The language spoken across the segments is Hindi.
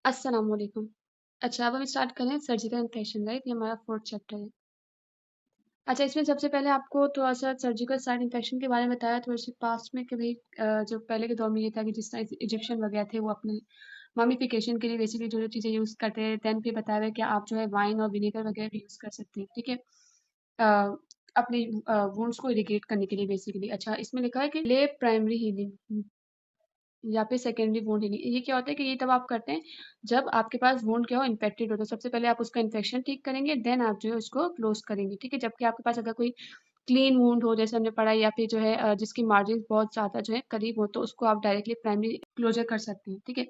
अस्सलाम वालेकुम। अच्छा, अब हम स्टार्ट करें सर्जिकल इन्फेक्शन, राइट? ये हमारा 4th चैप्टर है। अच्छा, इसमें सबसे पहले आपको थोड़ा-सा सर्जिकल साइट इन्फेक्शन के बारे में बताया थोड़ी-सी पास्ट में कि भई जो पहले के दौर में ये था कि जिस तरह इजिप्शियन वगैरह थे वो अपने मम्मीफिकेशन के लिए बेसिकली जो-जो चीज़ें यूज़ करते हैं, देन फिर बताया है कि आप जो है वाइन और विनेगर वगैरह भी यूज़ कर सकते हैं, ठीक है? अपनी वुंड्स को इरिगेट करने के लिए बेसिकली। अच्छा, इसमें लिखा है कि ले प्राइमरी हीलिंग या फिर सेकेंडरी वुंड हीलिंग। ये क्या होता है कि ये तब आप करते हैं जब आपके पास वुंड क्या हो इन्फेक्टेड हो, तो सबसे पहले आप उसका इन्फेक्शन ठीक करेंगे, देन आप जो है उसको क्लोज करेंगे, ठीक है? जबकि आपके पास अगर कोई क्लीन वुंड हो जैसे हमने पढ़ा, या फिर जो है जिसकी मार्जिन बहुत ज़्यादा जो है करीब हो, तो उसको आप डायरेक्टली प्राइमरी क्लोजर कर सकते हैं, ठीक है?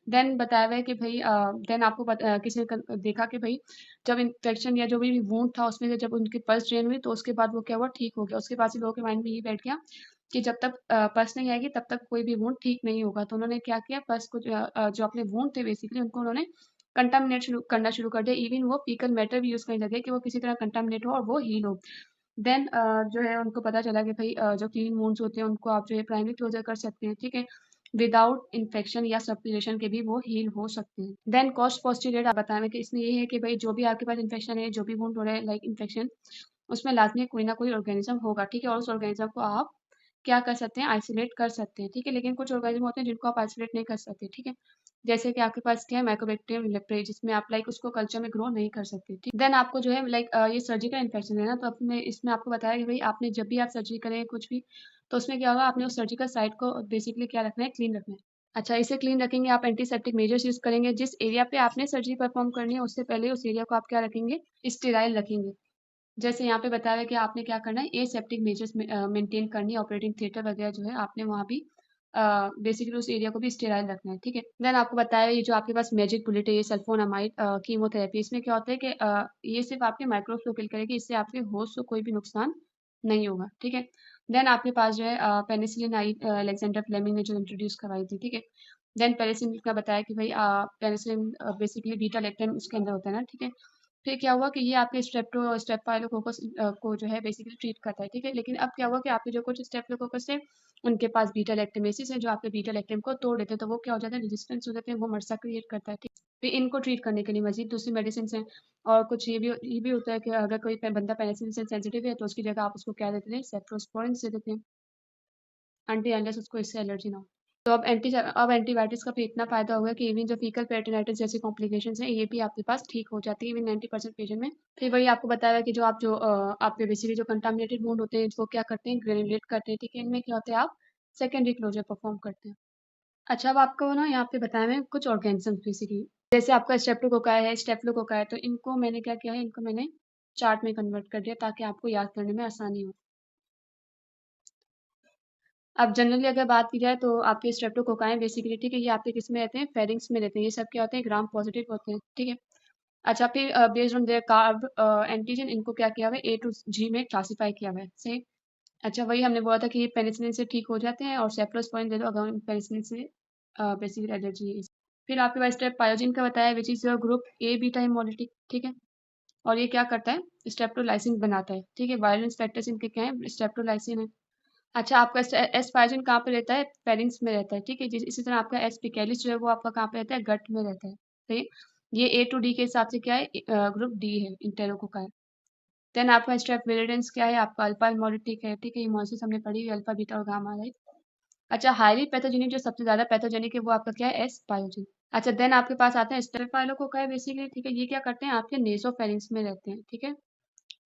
देन बताया हुआ है कि भई देन आपको किसी ने देखा कि भई जब इन्फेक्शन या जो भी वुंड था उसमें से जब उनकी पल्स ड्रेन हुई, तो उसके बाद वो क्या हुआ, ठीक हो गया। उसके बाद से लोगों के माइंड में ये बैठ गया कि जब तक पल्स नहीं आएगी तब तक कोई भी वुंड ठीक नहीं होगा। तो उन्होंने क्या किया, पल्स को जो अपने वुंड थे बेसिकली उनको उन्होंने कंटामिनेट करना शुरू कर दिया। इवन वो फीकल मैटर भी यूज़ करने लगे कि वो किसी तरह कंटामिनेट हो और वो हील हो। देन जो है उनको पता चला कि भई जो क्लीन वुंड्स होते हैं उनको आप जो है प्राइमरी क्लोज़र कर सकते हैं, ठीक है? विदाउट इन्फेक्शन या सप्लिरेशन के भी वो हील हो सकते हैं। देन कॉस्ट पोस्टीरियर आप बताएँ कि इसमें ये है कि भई जो भी आपके पास इन्फेक्शन है, जो भी वुंड हो रहा है लाइक इन्फेक्शन, उसमें लाज़मी कोई ना कोई ऑर्गेनिज़्म होगा, ठीक है? और उस ऑर्गेनिज़्म को आप क्या कर सकते हैं, आइसोलेट कर सकते हैं, ठीक है? लेकिन कुछ ऑर्गेनिज़्म होते हैं जिनको आप आइसोलेट नहीं कर सकते, ठीक है? जैसे कि आपके पास क्या है, माइकोबैक्टीरियम लेप्रे, जिसमें आप लाइक उसको कल्चर में ग्रो नहीं कर सकते, ठीक? देन आपको जो है लाइक ये सर्जिकल इन्फेक्शन है ना, तो अपने इसमें आपको बताया कि भई आपने जब भी आप सर्जरी करें कुछ भी, तो उसमें क्या होगा, आपने उस सर्जिकल साइट को बेसिकली क्या रखना है, क्लीन रखना है। अच्छा, इसे क्लीन रखेंगे, आप एंटीसेप्टिक मेजर्स यूज़ करेंगे, जिस एरिया पे आपने सर्जरी परफ़ॉर्म करनी है उससे पहले उस एरिया को आप क्या रखेंगे, स्टेराइल रखेंगे। जैसे यहाँ पे बताया है कि आपने क्या करना है, एसेप्टिक मेजर्स मेंटेन करनी है, ऑपरेटिंग थिएटर वगैरह जो है आपने वहाँ भी बेसिकली उस एरिया को भी स्टेराइल रखना है, ठीक है? देन आपको बताया ये जो आपके पास मैजिक बुलेट है, ये सल्फोनामाइड कीमोथेरेपी, इसमें क्या होता है कि ये सिर्फ आपके माइक्रोफ्लो किल करेगी, इससे आपके होस्ट को कोई भी नुकसान नहीं होगा, ठीक है? देन आपके पास जो है पेनिसिलिन आई अलेक्जेंडर फ्लेमिंग ने जो इंट्रोड्यूस करवाई थी, ठीक है? देन पेनिसिलिन का बताया कि भाई पेनिसिलिन बेसिकली बीटा लैक्टम उसके अंदर होता है ना, ठीक है? फिर क्या हुआ कि ये आपके स्ट्रेप्टो और स्ट्रेप्टोकोकस को जो है बेसिकली ट्रीट करता है, ठीक है? लेकिन अब क्या हुआ कि आपके जो कुछ स्ट्रेप्टोकोकस है, उनके पास बीटा लैक्टमेसिस है, जो आपके बीटा लैक्टम को तोड़ देते हैं, तो वो क्या हो जाता है, रेजिस्टेंस हो जाते हैं, वो मरसा क्रिएट करता है, ठीक है? फिर इनको ट्रीट करने के लिए मज़ीद दूसरी मेडिसिन हैं, और कुछ ये भी होता है कि अगर कोई बंदा पेनिसिलिन से सेंसिटिव है, तो उसकी जगह आप उसको क्या देते हैं, सेफ्ट्रोस्पोरिन दे देते हैं, अनटिल उसको इससे एलर्जी ना हो। तो अब एंटीबायोटिक्स का भी इतना फ़ायदा हो गया कि इवन जो फीकल पेरिटोनाइटिस जैसी कॉम्प्लिकेशंस हैं, ये भी आपके पास ठीक हो जाती है इवन 90% पेशेंट में। फिर वही आपको बताया कि जो आपके बेसिकली जो कंटामिनेटेड वुंड होते हैं, इसको क्या करते हैं, ग्रेनुलेट करते हैं, ठीक है? इनमें क्या होता है, आप सेकेंडरी क्लोजर परफॉर्म करते हैं। अच्छा, अब आपको ना यहाँ पे बताया मैं कुछ ऑर्गेनिज़म्स बेसिकली, जैसे आपका स्ट्रेप्टोकोकाई है, स्टेफिलोकोकाई है, तो इनको मैंने क्या किया है, इनको मैंने चार्ट में कन्वर्ट कर दिया ताकि आपको याद करने में आसानी हो। अब जनरली अगर बात की जाए तो आपके स्ट्रेप्टोकोकाई बेसिकली, ठीक है, ये आपके किस में रहते हैं, फेरिंग्स में रहते हैं। ये सब क्या होते हैं, ग्राम पॉजिटिव होते हैं, ठीक है? अच्छा, फिर based on their carb antigen, इनको क्या किया हुआ है, ए टू जी में क्लासिफाई किया हुआ है, सही? अच्छा, वही हमने बोला था कि ये पेनिसिलिन से ठीक हो जाते हैं, और सेफ्लोस्पोरिन दे दो अगर पेनिसिलिन से बेसिकली एलर्जी है। फिर आपके पास स्टेप पायोजिन का बताया, which is your group A beta hemolytic, ठीक है? और ये क्या करता है, स्टेप्टोलाइसिन बनाता है, ठीक है? वायलेंस फैक्टर्स इनके क्या है, स्टेप्टोलाइसिन है। अच्छा, आपका एस्पार्जिन कहाँ पे रहता है, फेरिंग्स में रहता है, ठीक है? इसी तरह आपका एस्पिकेलिस जो है वो आपका कहाँ पे रहता है, गट में रहता है, सही? ये ए टू डी के हिसाब से क्या है, ग्रुप डी है, इंटेरोकोकाई। देन आपका स्ट्रेप विरिडेंस क्या है, आपका अल्फा हेमोलिटिक है, ठीक है? हेमोलिसिस हमने पढ़ी है, अल्फा बीटा और गामा, राइट? अच्छा, हाईली पैथोजेनिक जो सबसे ज्यादा पैथोजेनिक है वो आपका क्या है, एस पायोजिन। अच्छा, देन आपके पास आते हैं स्टेफाइलोकोकाई बेसिकली, ठीक है? ये क्या करते हैं, आपके नेसोफेरिंग्स में रहते हैं, ठीक है?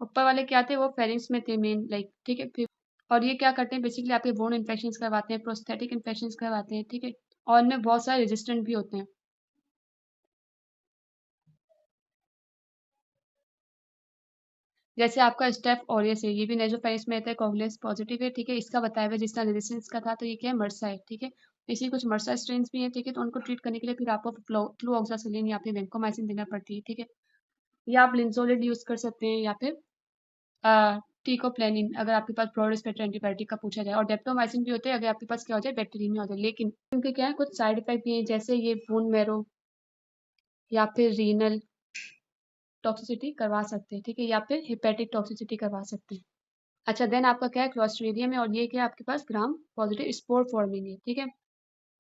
ऊपर वाले क्या थे, वो फेरिंग्स में थे मेन, लाइक, ठीक है? फिर और ये क्या करते हैं, बेसिकली आपके बोन इन्फेक्शंस करवाते हैं, प्रोस्थेटिक इन्फेक्शंस करवाते हैं, ठीक है? और इनमें बहुत सारे रेजिस्टेंट भी होते हैं। जैसे आपका स्टेफ ऑरियस है, ये भी नेजोफेरिंग्स में रहता है, कोगुलेंस पॉजिटिव है, ठीक है? इसका बताया हुआ जिस तरह रेजिस्टेंस का था, तो ये क्या है, मर्सा है, ठीक है? इसी कुछ मर्सा स्ट्रेन्स भी हैं, ठीक है? तो उनको ट्रीट करने के लिए फिर आपको फ्लूऑक्सासिलिन या फिर वेंकोमाइसिन देना पड़ती है, ठीक है? या आप लिंजोलिड यूज कर सकते हैं, या फिर टीकोप्लेनिन अगर आपके पास ब्रॉड स्पेक्ट्रम एंटीबायोटिक का पूछा जाए, और डेप्टोमाइसिन भी होते हैं अगर आपके पास क्या हो जाए, बैक्टीरियमिया हो जाए। लेकिन उनके क्या है, कुछ साइड इफेक्ट भी हैं, जैसे ये बोन मैरो या फिर रीनल टॉक्सिसिटी करवा सकते हैं, ठीक है? या फिर हेपेटिक टॉक्सिसिटी करवा सकते हैं। अच्छा, देन आपका क्या है, क्लोस्ट्रीडियम है, और ये क्या है, आपके पास ग्राम पॉजिटिव स्पोर फॉर्मिंग है, ठीक है?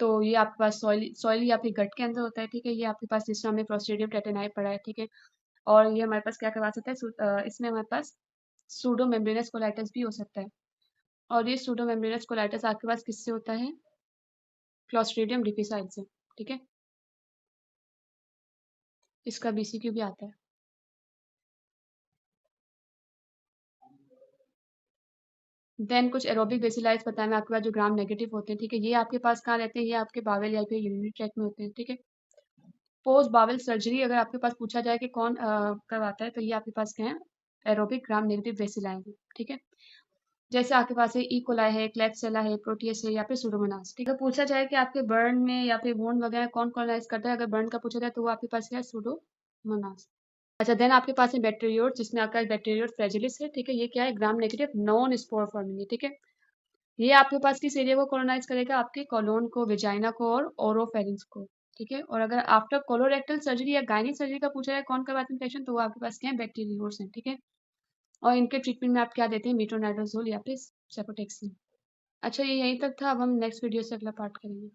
तो ये आपके पास सॉइल या फिर गट के अंदर होता है, ठीक है। ये आपके पास जिस में क्लॉस्ट्रीडियम टेटेनाई पड़ा है, ठीक है। और ये हमारे पास क्या करवा सकता है, इसमें हमारे पास सूडो मेम्ब्रेनस कोलाइटिस भी हो सकता है। और ये सूडो मेम्ब्रेनस कोलाइटिस आपके पास किससे होता है, क्लॉस्ट्रीडियम डिफिसाइड से, ठीक है। इसका बीसीक्यू भी आता है। देन कुछ एरोबिक बेसिलाइज पता है मैं आपके पास जो ग्राम नेगेटिव होते हैं, ठीक है। ये आपके पास कहाँ रहते हैं, ये आपके बावेल या फिर यूरिनरी ट्रैक्ट में होते हैं, ठीक है। पोस्ट बावेल सर्जरी अगर आपके पास पूछा जाए कि कौन करवाता है, तो ये आपके पास क्या है, एरोबिक ग्राम नेगेटिव बेसिलाई है, ठीक है। जैसे आपके पास है ई कोलाई है, क्लेब्सिella है, प्रोटियस है या फिर सुडोमोनास, ठीक है। पूछा जाए कि आपके बर्न में या फिर वोंड वगैरह कौन कॉलोनाइज करता है, अगर बर्न का पूछा जाए तो वो आपके पास क्या है, सुडोमोनास। अच्छा, देन आपके पास है बैक्टीरियोट, जिसमें आपका बैक्टीरियोट फ्रेजिलिस है, ठीक है। ये क्या है, gram negative non spore forming, ठीक है। ये आपके पास किस एरिया को कॉलोनाइज करेगा, आपके कोलोन को, विजाइना को और ओरोफेरिंक्स को, ठीक है। और अगर आफ्टर कोलोरेक्टल सर्जरी या गायनिक सर्जरी का पूछा जाए कौन करवाते हैं इन्फेक्शन, तो वो आपके पास क्या है, बैक्टीरियोट्स हैं, ठीक है। और इनके ट्रीटमेंट में आप क्या देते हैं, मीट्रोनाइट्रोजोल या फिर सेफोटेक्सिन। अच्छा, ये यहीं तक था। अब हम नेक्स्ट वीडियो से अगला पार्ट करेंगे।